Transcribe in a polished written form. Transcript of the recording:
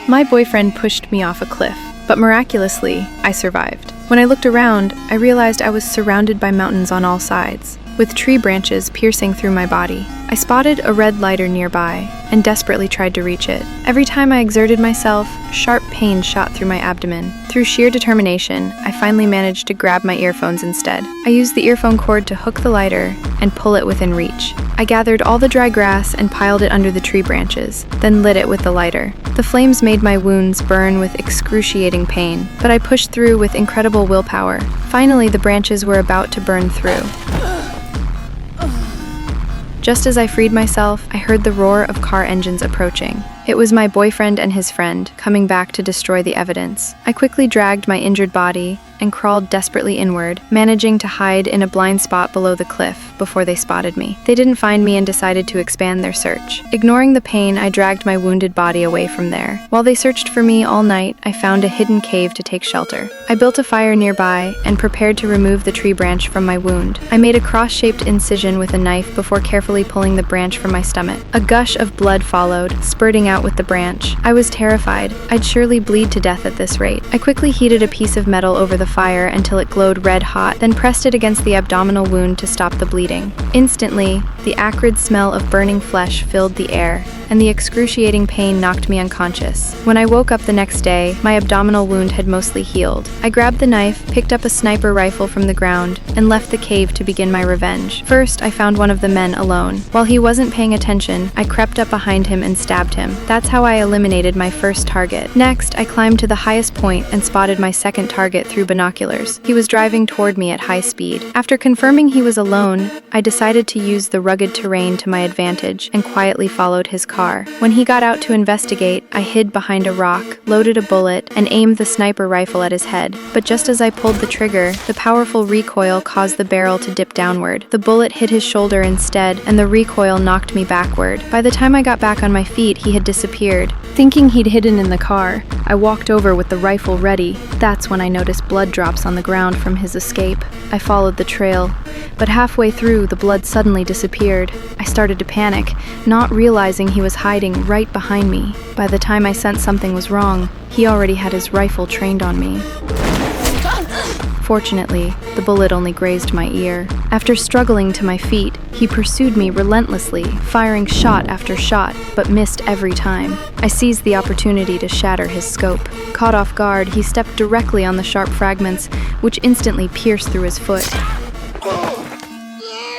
My boyfriend pushed me off a cliff, but miraculously, I survived. When I looked around, I realized I was surrounded by mountains on all sides, with tree branches piercing through my body. I spotted a red lighter nearby and desperately tried to reach it. Every time I exerted myself, sharp pain shot through my abdomen. Through sheer determination, I finally managed to grab my earphones instead. I used the earphone cord to hook the lighter and pull it within reach. I gathered all the dry grass and piled it under the tree branches, then lit it with the lighter. The flames made my wounds burn with excruciating pain, but I pushed through with incredible willpower. Finally, the branches were about to burn through. Just as I freed myself, I heard the roar of car engines approaching. It was my boyfriend and his friend coming back to destroy the evidence. I quickly dragged my injured body and crawled desperately inward, managing to hide in a blind spot below the cliff before they spotted me. They didn't find me and decided to expand their search. Ignoring the pain, I dragged my wounded body away from there. While they searched for me all night, I found a hidden cave to take shelter. I built a fire nearby and prepared to remove the tree branch from my wound. I made a cross-shaped incision with a knife before carefully pulling the branch from my stomach. A gush of blood followed, spurting out with the branch. I was terrified. I'd surely bleed to death at this rate. I quickly heated a piece of metal over the fire until it glowed red hot, then pressed it against the abdominal wound to stop the bleeding. Instantly, the acrid smell of burning flesh filled the air, and the excruciating pain knocked me unconscious. When I woke up the next day, my abdominal wound had mostly healed. I grabbed the knife, picked up a sniper rifle from the ground, and left the cave to begin my revenge. First, I found one of the men alone. While he wasn't paying attention, I crept up behind him and stabbed him. That's how I eliminated my first target. Next, I climbed to the highest point and spotted my second target through binoculars. He was driving toward me at high speed. After confirming he was alone, I decided to use the rugged terrain to my advantage and quietly followed his car. When he got out to investigate, I hid behind a rock, loaded a bullet, and aimed the sniper rifle at his head. But just as I pulled the trigger, the powerful recoil caused the barrel to dip downward. The bullet hit his shoulder instead, and the recoil knocked me backward. By the time I got back on my feet, he had disappeared. Thinking he'd hidden in the car, I walked over with the rifle ready. That's when I noticed blood drops on the ground from his escape. I followed the trail, but halfway through, the blood suddenly disappeared. I started to panic, not realizing he was hiding right behind me. By the time I sensed something was wrong, he already had his rifle trained on me. Fortunately, the bullet only grazed my ear. After struggling to my feet, he pursued me relentlessly, firing shot after shot, but missed every time. I seized the opportunity to shatter his scope. Caught off guard, he stepped directly on the sharp fragments, which instantly pierced through his foot.